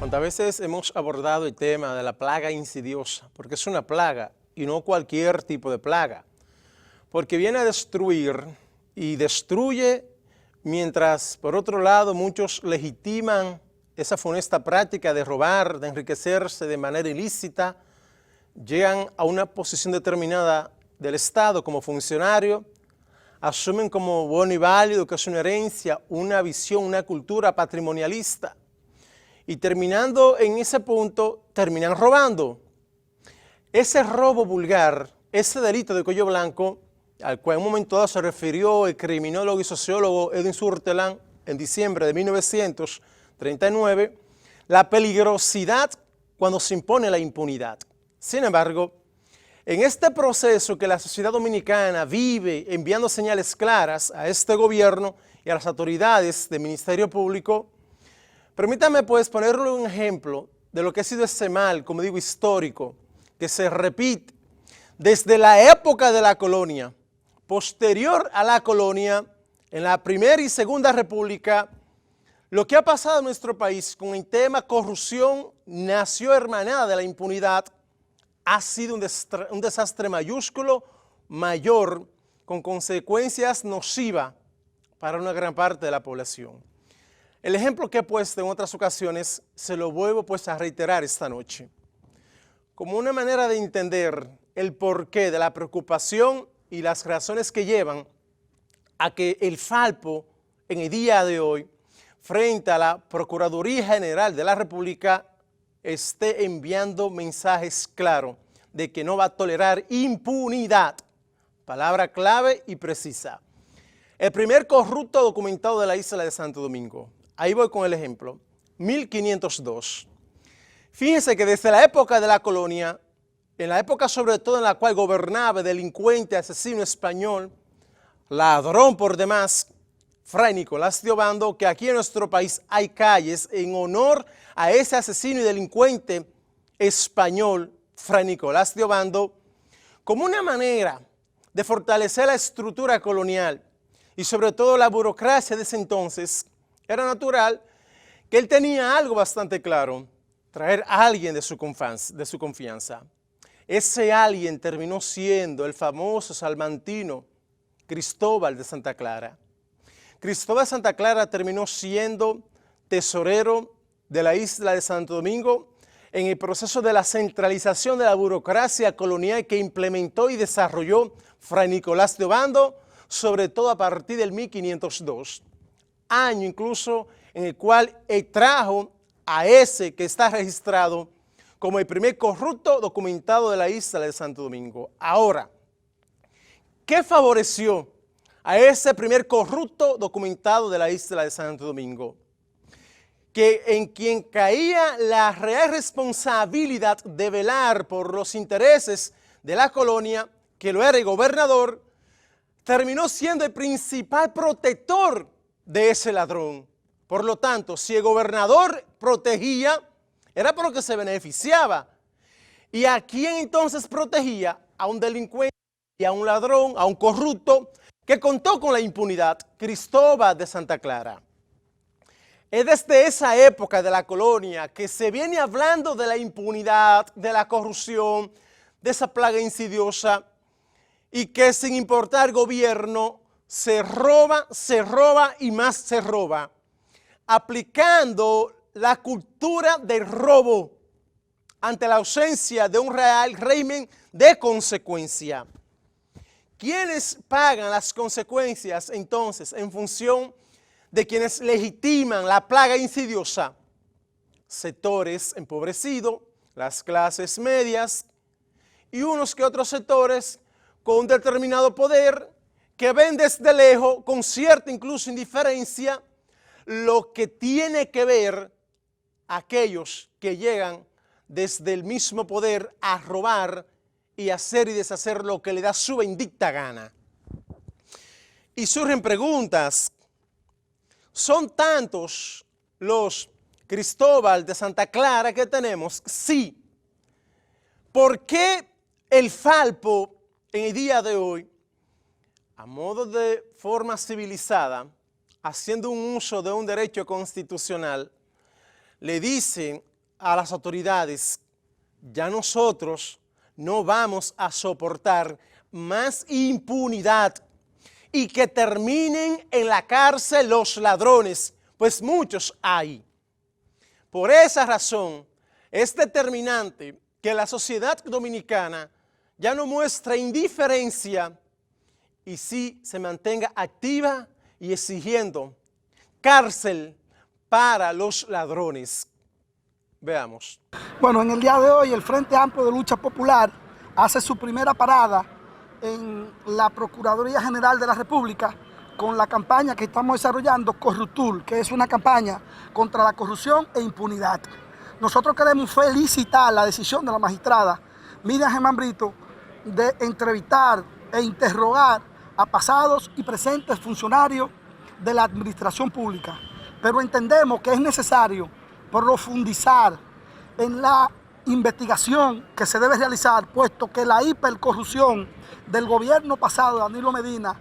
¿Cuántas veces hemos abordado el tema de la plaga insidiosa? Porque es una plaga y no cualquier tipo de plaga. Porque viene a destruir y destruye mientras, por otro lado, muchos legitiman esa funesta práctica de robar, de enriquecerse de manera ilícita, llegan a una posición determinada del Estado como funcionario, asumen como bueno y válido que es una herencia, una visión, una cultura patrimonialista, y terminando en ese punto, terminan robando. Ese robo vulgar, ese delito de cuello blanco, al cual en un momento dado se refirió el criminólogo y sociólogo Edwin Surtelan en diciembre de 1939, la peligrosidad cuando se impone la impunidad. Sin embargo, en este proceso que la sociedad dominicana vive enviando señales claras a este gobierno y a las autoridades del Ministerio Público, permítame pues ponerle un ejemplo de lo que ha sido ese mal, como digo, histórico, que se repite desde la época de la colonia, posterior a la colonia, en la Primera y Segunda República. Lo que ha pasado en nuestro país con el tema corrupción nació hermanada de la impunidad, ha sido un desastre mayúsculo, mayor, con consecuencias nocivas para una gran parte de la población. El ejemplo que he puesto en otras ocasiones se lo vuelvo pues a reiterar esta noche, como una manera de entender el porqué de la preocupación y las razones que llevan a que el Falpo en el día de hoy, frente a la Procuraduría General de la República, esté enviando mensajes claros de que no va a tolerar impunidad, palabra clave y precisa. El primer corrupto documentado de la isla de Santo Domingo, ahí voy con el ejemplo, 1502. Fíjense que desde la época de la colonia, en la época sobre todo en la cual gobernaba el delincuente, asesino español, ladrón por demás, Fray Nicolás de Obando, que aquí en nuestro país hay calles en honor a ese asesino y delincuente español, Fray Nicolás de Obando, como una manera de fortalecer la estructura colonial y sobre todo la burocracia de ese entonces, era natural que él tenía algo bastante claro: traer a alguien de su confianza. Ese alguien terminó siendo el famoso salmantino Cristóbal de Santa Clara. Cristóbal de Santa Clara terminó siendo tesorero de la isla de Santo Domingo en el proceso de la centralización de la burocracia colonial que implementó y desarrolló Fray Nicolás de Obando, sobre todo a partir del 1502, año incluso en el cual trajo a ese que está registrado como el primer corrupto documentado de la isla de Santo Domingo. Ahora, ¿qué favoreció a ese primer corrupto documentado de la isla de Santo Domingo? Que en quien caía la real responsabilidad de velar por los intereses de la colonia, que lo era el gobernador, terminó siendo el principal protector de ese ladrón. Por lo tanto, si el gobernador protegía, era por lo que se beneficiaba. ¿Y a quién entonces protegía? A un delincuente y a un ladrón, a un corrupto, que contó con la impunidad, Cristóbal de Santa Clara. Es desde esa época de la colonia que se viene hablando de la impunidad, de la corrupción, de esa plaga insidiosa, y que sin importar gobierno se roba y más se roba, aplicando la cultura del robo ante la ausencia de un real régimen de consecuencia. ¿Quiénes pagan las consecuencias entonces en función de quienes legitiman la plaga insidiosa? Sectores empobrecidos, las clases medias y unos que otros sectores con un determinado poder que ven desde lejos, con cierta incluso indiferencia, lo que tiene que ver aquellos que llegan desde el mismo poder a robar y hacer y deshacer lo que le da su bendita gana. Y surgen preguntas: ¿son tantos los Cristóbal de Santa Clara que tenemos? Sí. ¿Por qué el Falpo en el día de hoy, a modo de forma civilizada, haciendo un uso de un derecho constitucional, le dice a las autoridades: ya nosotros no vamos a soportar más impunidad y que terminen en la cárcel los ladrones, pues muchos hay. Por esa razón, es determinante que la sociedad dominicana ya no muestre indiferencia y sí se mantenga activa y exigiendo cárcel para los ladrones. Veamos. Bueno, en el día de hoy el Frente Amplio de Lucha Popular hace su primera parada en la Procuraduría General de la República con la campaña que estamos desarrollando, Corruptul, que es una campaña contra la corrupción e impunidad. Nosotros queremos felicitar la decisión de la magistrada Miriam Germán Brito de entrevistar e interrogar a pasados y presentes funcionarios de la administración pública, pero entendemos que es necesario profundizar en la investigación que se debe realizar, puesto que la hipercorrupción del gobierno pasado de Danilo Medina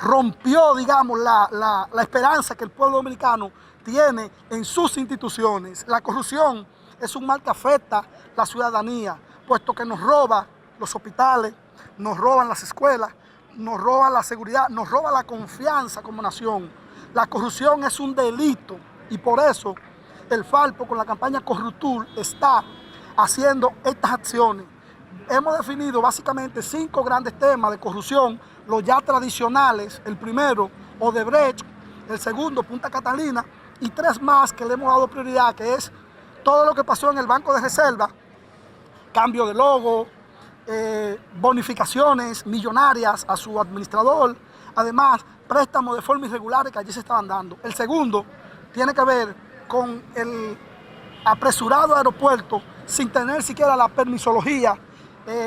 rompió, digamos, la esperanza que el pueblo dominicano tiene en sus instituciones. La corrupción es un mal que afecta a la ciudadanía, puesto que nos roba los hospitales, nos roban las escuelas, nos roban la seguridad, nos roba la confianza como nación. La corrupción es un delito y por eso el Falpo con la campaña Corruptul está haciendo estas acciones. Hemos definido básicamente 5 grandes temas de corrupción, los ya tradicionales: el primero, Odebrecht; el segundo, Punta Catalina, y 3 más que le hemos dado prioridad, que es todo lo que pasó en el Banco de Reserva, cambio de logo, bonificaciones millonarias a su administrador, además préstamos de forma irregular que allí se estaban dando. El segundo tiene que ver con el apresurado aeropuerto sin tener siquiera la permisología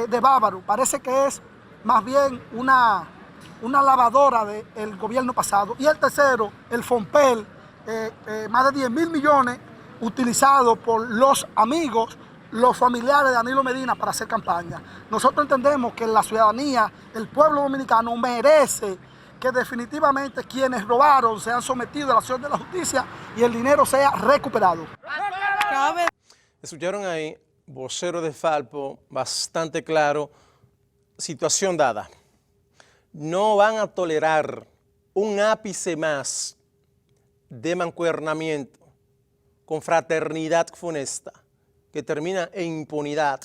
de Bávaro. Parece que es más bien una lavadora del gobierno pasado. Y el tercero, el Fonpel, más de 10.000 millones utilizados por los amigos, los familiares de Danilo Medina para hacer campaña. Nosotros entendemos que la ciudadanía, el pueblo dominicano merece que definitivamente quienes robaron sean sometidos a la acción de la justicia y el dinero sea recuperado. Escucharon ahí, vocero de Falpo, bastante claro, situación dada. No van a tolerar un ápice más de mancuernamiento con fraternidad funesta, que termina en impunidad,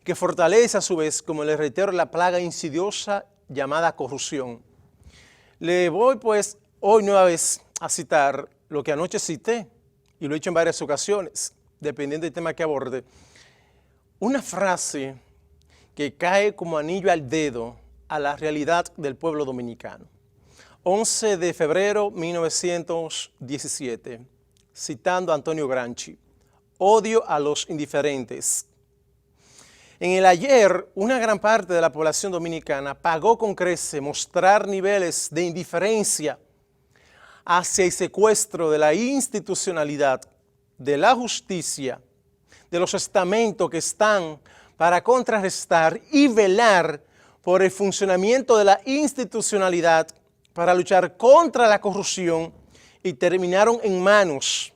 que fortalece a su vez, como les reitero, la plaga insidiosa llamada corrupción. Le voy pues hoy nueva vez a citar lo que anoche cité, y lo he hecho en varias ocasiones, dependiendo del tema que aborde. Una frase que cae como anillo al dedo a la realidad del pueblo dominicano. 11 de febrero 1917, citando a Antonio Gramsci: odio a los indiferentes. En el ayer, una gran parte de la población dominicana pagó con creces mostrar niveles de indiferencia hacia el secuestro de la institucionalidad, de la justicia, de los estamentos que están para contrarrestar y velar por el funcionamiento de la institucionalidad para luchar contra la corrupción, y terminaron en manos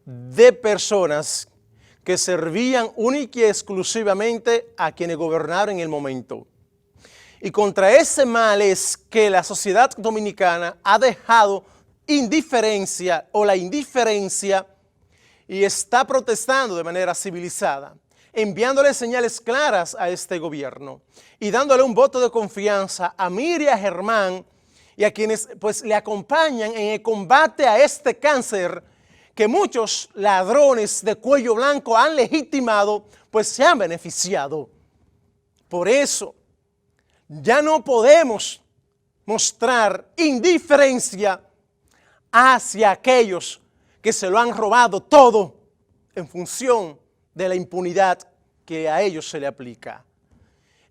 de personas que servían única y exclusivamente a quienes gobernaron en el momento. Y contra ese mal es que la sociedad dominicana ha dejado indiferencia o la indiferencia y está protestando de manera civilizada, enviándole señales claras a este gobierno y dándole un voto de confianza a Miriam Germán y a quienes pues le acompañan en el combate a este cáncer que muchos ladrones de cuello blanco han legitimado, pues se han beneficiado. Por eso, ya no podemos mostrar indiferencia hacia aquellos que se lo han robado todo en función de la impunidad que a ellos se le aplica.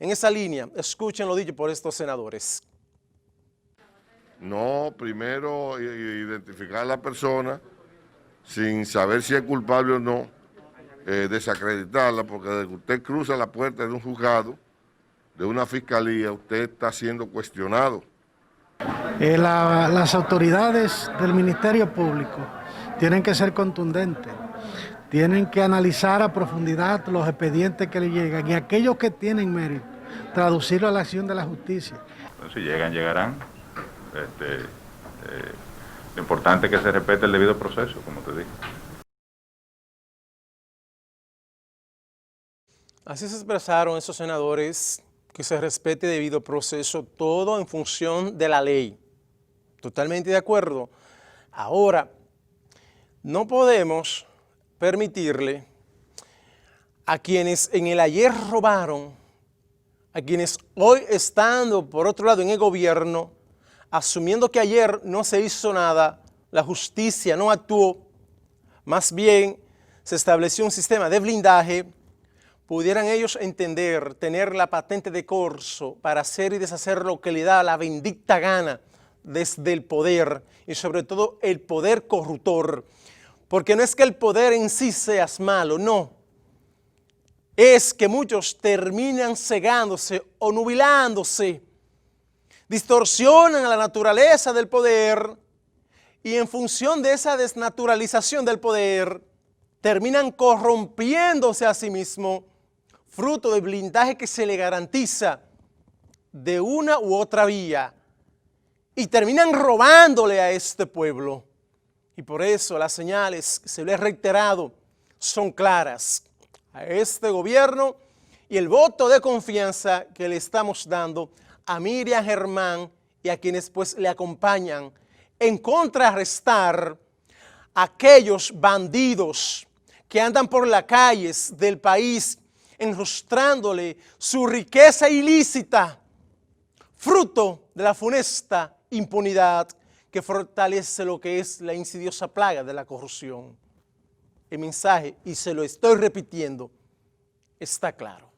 En esa línea, escuchen lo dicho por estos senadores. No, primero identificar a la persona sin saber si es culpable o no, desacreditarla, porque desde que usted cruza la puerta de un juzgado, de una fiscalía, usted está siendo cuestionado. Las autoridades del Ministerio Público tienen que ser contundentes, tienen que analizar a profundidad los expedientes que le llegan y aquellos que tienen mérito, traducirlo a la acción de la justicia. Si llegan, llegarán. Lo importante es que se respete el debido proceso, como te dije. Así se expresaron esos senadores, que se respete debido proceso, todo en función de la ley. Totalmente de acuerdo. Ahora, no podemos permitirle a quienes en el ayer robaron, a quienes hoy estando por otro lado en el gobierno, asumiendo que ayer no se hizo nada, la justicia no actuó, más bien se estableció un sistema de blindaje, pudieran ellos entender, tener la patente de corso para hacer y deshacer lo que le da la bendita gana desde el poder y sobre todo el poder corruptor. Porque no es que el poder en sí sea malo, no. Es que muchos terminan cegándose o nubilándose, distorsionan la naturaleza del poder y en función de esa desnaturalización del poder terminan corrompiéndose a sí mismos, fruto del blindaje que se le garantiza de una u otra vía, y terminan robándole a este pueblo. Y por eso las señales, se lo he reiterado, son claras a este gobierno y el voto de confianza que le estamos dando a Miriam Germán y a quienes pues le acompañan en contrarrestar a aquellos bandidos que andan por las calles del país enrostrándole su riqueza ilícita, fruto de la funesta impunidad que fortalece lo que es la insidiosa plaga de la corrupción. El mensaje, y se lo estoy repitiendo, está claro.